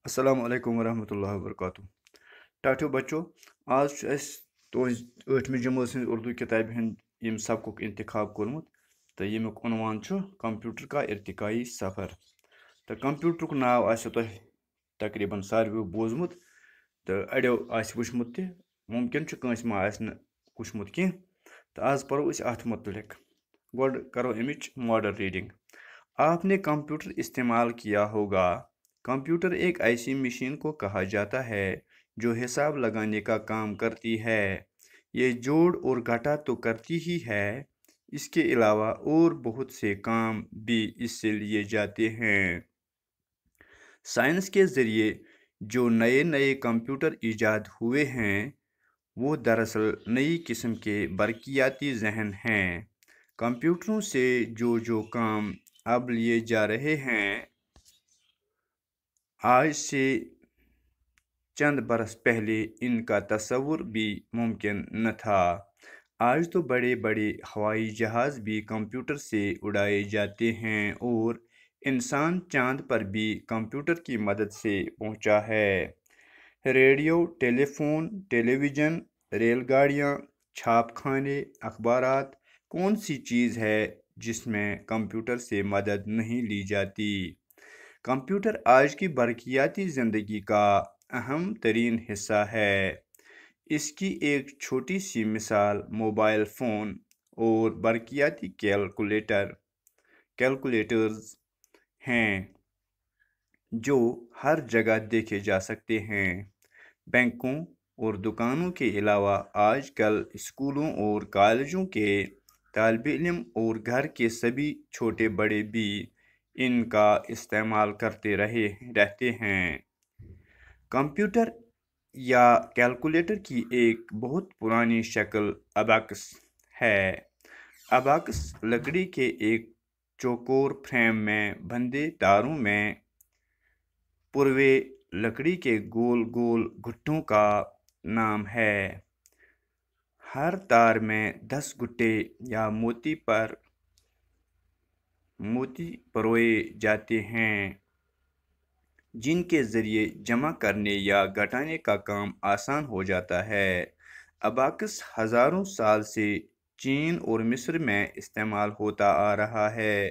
السلام علیکم ورحمۃ اللہ وبرکاتہ ٹاٹو بچو آج تہذ 8 جمٲژ ہٕنٛز اردو کتابہِ ہُنٛد یم سبقُک انتخاب کوٚرمُت تہٕ ییٚمیُک عنوان چھُ کمپیوٗٹر کا ارتقائی سفر تہٕ کمپیوٗٹرُک ناو آسیو تۄہہِ تقریٖباً ساروِیو بوٗزمُت تہٕ اَڑیو آسہِ وٕچھمُت تہِ ممکن چھُ کٲنٛسہِ ما آسہِ نہٕ وٕچھمُت کینٛہہ تہٕ آز پرو أسۍ اَتھ متعلق گۄڈٕ کرو اَمِچ ماڈل ریڈنگ آپ نے کمپیوٹر استعمال کیا ہوگا کمپیوٹر ایک ایسی مشین کو کہا جاتا ہے جو حساب لگانے کا کام کرتی ہے یہ جوڑ اور گھٹا تو کرتی ہی ہے اس کے علاوہ اور بہت سے کام بھی اس سے لیے جاتے ہیں سائنس کے ذریعے جو نئے نئے کمپیوٹر ایجاد ہوئے ہیں وہ دراصل نئی قسم کے برقیاتی ذہن ہیں کمپیوٹروں سے جو کام اب لیے جا رہے ہیں آج سے چند برس پہلے ان کا تصور بھی ممکن نہ تھا آج تو بڑے بڑے ہوائی جہاز بھی کمپیوٹر سے اڑائے جاتے ہیں اور انسان چاند پر بھی کمپیوٹر کی مدد سے پہنچا ہے ریڈیو ٹیلی فون ٹیلی ویژن ریل گاڑیاں چھاپ خانے اخبارات کون سی چیز ہے جس میں کمپیوٹر سے مدد نہیں لی جاتی کمپیوٹر آج کی برقیاتی زندگی کا اہم ترین حصہ ہے اس کی ایک چھوٹی سی مثال موبائل فون اور برقیاتی کیلکولیٹرز ہیں جو ہر جگہ دیکھے جا سکتے ہیں بینکوں اور دکانوں کے علاوہ آج کل اسکولوں اور کالجوں کے طالب علم اور گھر کے سبھی چھوٹے بڑے بھی ان کا استعمال کرتے رہتے ہیں کمپیوٹر یا کیلکولیٹر کی ایک بہت پرانی شکل اباکس ہے اباکس لکڑی کے ایک چوکور فریم میں بندھے تاروں میں پروے لکڑی کے گول گول گھٹوں کا نام ہے ہر تار میں 10 گٹے یا موتی پروئے جاتے ہیں جن کے ذریعے جمع کرنے یا گھٹانے کا کام آسان ہو جاتا ہے اباکس ہزاروں سال سے چین اور مصر میں استعمال ہوتا آ رہا ہے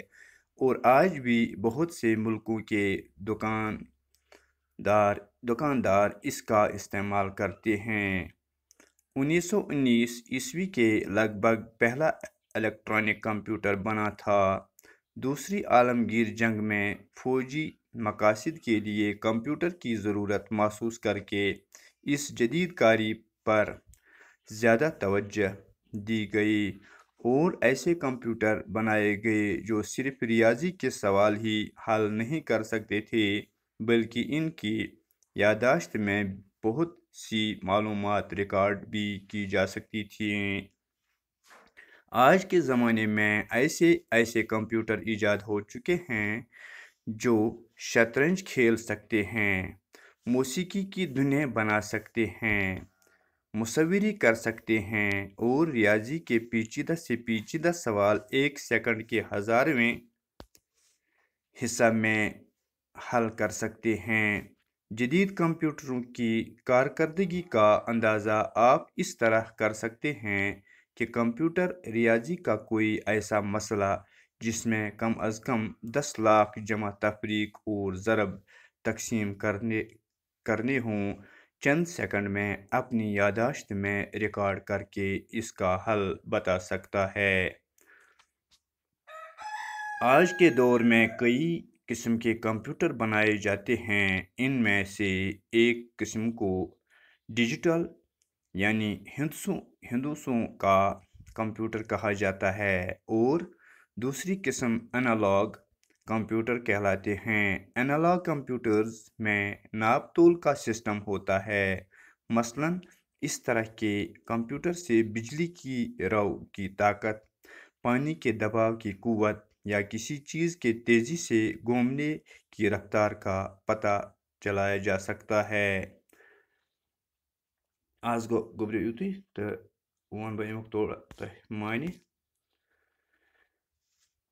اور آج بھی بہت سے ملکوں کے دکاندار اس کا استعمال کرتے ہیں 1919 عیسوی کے لگ بھگ پہلا الیکٹرانک کمپیوٹر بنا تھا دوسری عالمگیر جنگ میں فوجی مقاصد کے لیے کمپیوٹر کی ضرورت محسوس کر کے اس جدید کاری پر زیادہ توجہ دی گئی اور ایسے کمپیوٹر بنائے گئے جو صرف ریاضی کے سوال ہی حل نہیں کر سکتے تھے بلکہ ان کی یادداشت میں بہت سی معلومات ریکارڈ بھی کی جا سکتی تھیں آج کے زمانے میں ایسے کمپیوٹر ایجاد ہو چکے ہیں جو شطرنج کھیل سکتے ہیں موسیقی کی دھنیں بنا سکتے ہیں مصوری کر سکتے ہیں اور ریاضی کے پیچیدہ سے پیچیدہ سوال 1 سیکنڈ کے 1000ویں حصہ میں حل کر سکتے ہیں جدید کمپیوٹروں کی کارکردگی کا اندازہ آپ اس طرح کر سکتے ہیں کہ کمپیوٹر ریاضی کا کوئی ایسا مسئلہ جس میں کم از کم 10 لاکھ جمع تفریق اور ضرب تقسیم کرنے ہوں چند سیکنڈ میں اپنی یادداشت میں ریکارڈ کر کے اس کا حل بتا سکتا ہے آج کے دور میں کئی قسم کے کمپیوٹر بنائے جاتے ہیں ان میں سے ایک قسم کو ڈیجیٹل یعنی ہندسوں کا کمپیوٹر کہا جاتا ہے اور دوسری قسم انالاگ کمپیوٹر کہلاتے ہیں انالاگ کمپیوٹرز میں ناپ تول کا سسٹم ہوتا ہے مثلاً اس طرح کے کمپیوٹر سے بجلی کی رو کی طاقت پانی کے دباؤ کی قوت یا کسی چیز کے تیزی سے گھومنے کی رفتار کا پتہ چلایا جا سکتا ہے آز گوٚبریو یُتُے تہٕ وَنہٕ بہٕ اَمیُک تھوڑا تۄہہِ معنی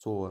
4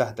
10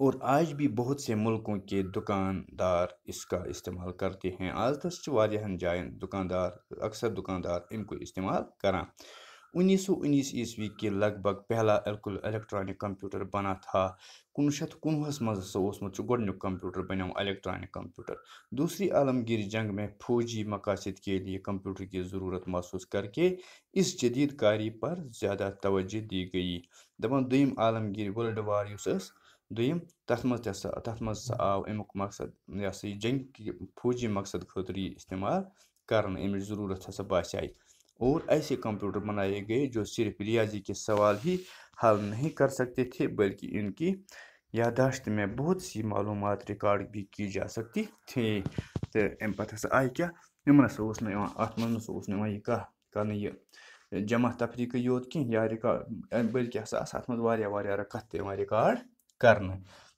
اور آج بھی بہت سے ملکوں کے دکاندار اس کا استعمال کرتے ہیں. آز تس واریاہن جائن دکاندار اکثر دکاندار ان کو استعمال کران. 1919 عیسوی کے لگ بھگ پہلا الیکٹرانک کمپیوٹر بنا تھا. 1919 مز گۄڈنیُک کمپیوٹر بنیو الیکٹرانک کمپیوٹر. دوسری عالمگیر جنگ میں فوجی مقاصد کے لیے کمپیوٹر کی ضرورت محسوس کر کے اس جدید کاری پر زیادہ توجہ دی گئی. دپان دویم عالمگیر ورلڈ وار یس دویم تَتھ منٛز آو امیُک مقصد یہ سا یہ جنگ فوجی مقصد خاطر یہ استعمال کرنے امچ ضرورت ہسا باسے. اور ایسے کمپیوٹر بنائے گئے جو صرف ریاضی کے سوال ہی حل نہیں کر سکتے تھے بلکہ ان کی یادداشت میں بہت سی معلومات ریکارڈ بھی کی جا سکتی تھیں. تو امہ پتہٕ ہسا آیہِ کیٛاہ یِمن ہسا اوس نہٕ یِوان اَتھ منٛز نسا اوس نہٕ یِوان یہِ کرنہٕ یہِ جمع تفریٖقٕے یوت کینٛہہ یا رِکاڈ بلکہِ ہسا آسہٕ اَتھ منٛز واریاہ کَتھٕ تہِ یِوان رِکارڈ کرنہٕ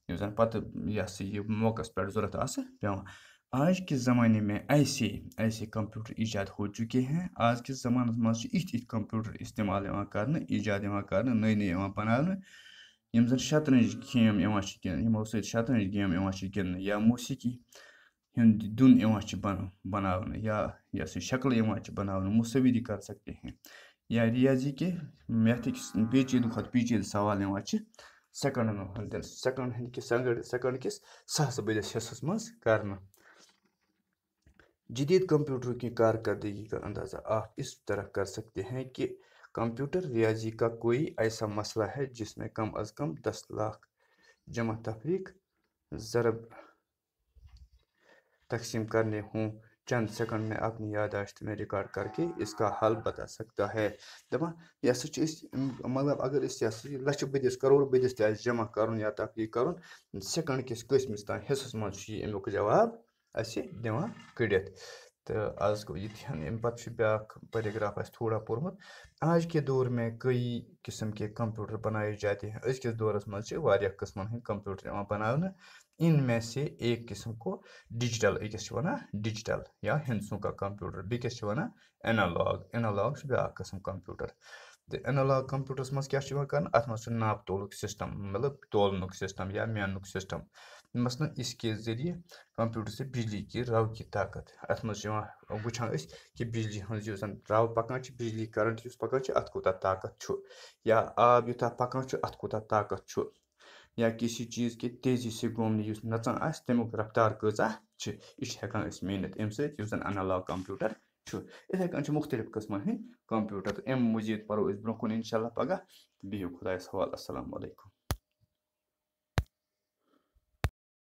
یِم زن پتہٕ یہِ ہسا یہِ موقعس پٮ۪ٹھ ضوٚرتھ آسہٕ پیٚوان. آج کے زمانے میں ایسے کمپیوٹر ایجاد ہو چکے ہیں. آج کے زمانس منٛز چھِ یِتھۍ کمپیوٹر استعمال یِوان کرنہٕ ایجاد یِوان کرنہٕ نٔے یِوان بناونہٕ یِم زن شطرنج گیم یِوان چھِ گِنٛدنہٕ یِمو سۭتۍ شطرنج گیم یِوان چھِ گِنٛدنہٕ یا موسیٖقی ہُنٛد دھُن یِوان چھِ بناونہٕ یا یۄس یہِ شکلہٕ یِوان چھِ بناونہٕ مُصوِری کر سکتے ہیں یا ریاضی کے میتھٕکس پیچیدٕ کھۄتہٕ پیچیدٕ سوال یِوان چھِ سیکنڈ کِس ساسہٕ بٔدِس حصس منٛز کرنہٕ. جدید کمپیوٹر کی کارکردگی کا اندازہ آپ اس طرح کر سکتے ہیں کہ کمپیوٹر ریاضی کا کوئی ایسا مسئلہ ہے جس میں کم از کم 10 لاکھ جمع تفریق ضرب تقسیم کرنے ہوں. چند سیکنڈ میں اپنی یادداشت میں ریکارڈ کر کے اس کا حل بتا سکتا ہے. دپان یہ سا مطلب اگر اس لچھ بدس کروڑ بدس تہ جمع کرن یا تفریق کرن سیکنڈ کس قسمس تان حصس مز امیک جواب اس دِوان کڑتھ. تو آز گو یہ امہ پتہ بیاکھ پیراگراف اس تھوڑا پورمت. آج کے دور میں کئی قسم کے کمپیوٹر بنائے جاتے ہیں. ازکس دورس مز واریاہ قسمن ہند کمپیوٹر یوان بناونہ. ان میں سے ایک قسم کو ڈیجیٹل أکس چھِ وَنان ڈیجیٹل یا ہندسوں کا کمپیوٹر بیٚکِس چھِ وَنان اینالاگ چھُ بیٛاکھ قٕسم کمپیوٹر. تہٕ اینالاگ کمپیوٹرس منٛز کیٛاہ چھُ یِوان کرنہٕ اَتھ منٛز چھُ ناپ تولُک سسٹم مطلب تولنُک سسٹم یا میننُک سسٹم مثلاً اس کے ذریعے کمپیوٹر سے بجلی کی رو کی طاقت اتھ منٛز چھِ یِوان وٕچھان أسۍ کہِ بجلی ہٕنٛز یُس زن رو پکان چھِ بجلی کرنٹ یُس پکان چھُ اتھ کوٗتاہ طاقت چھُ یا آب یوٗتاہ پکان چھُ اتھ کوٗتاہ طاقت چھُ یا کسی چیز کے تیزی سے گومنہٕ یُس نژان آسہِ تمیُک رفتار کۭژاہ چھِ یہِ چھِ ہٮ۪کان أسۍ میٖنِتھ اَمہِ سۭتۍ یُس زن اینالاگ کمپیوٹر چھُ. یِتھَے کٔنۍ چھِ مختلف قٕسمن ہٕنٛدۍ کمپیوٹر تہٕ اَمہِ مٔزیٖد پرو أسۍ برونٛہہ کُن انشاء اللہ پگاہ. بِہِو خۄدایس حوالہٕ. السلام علیکم.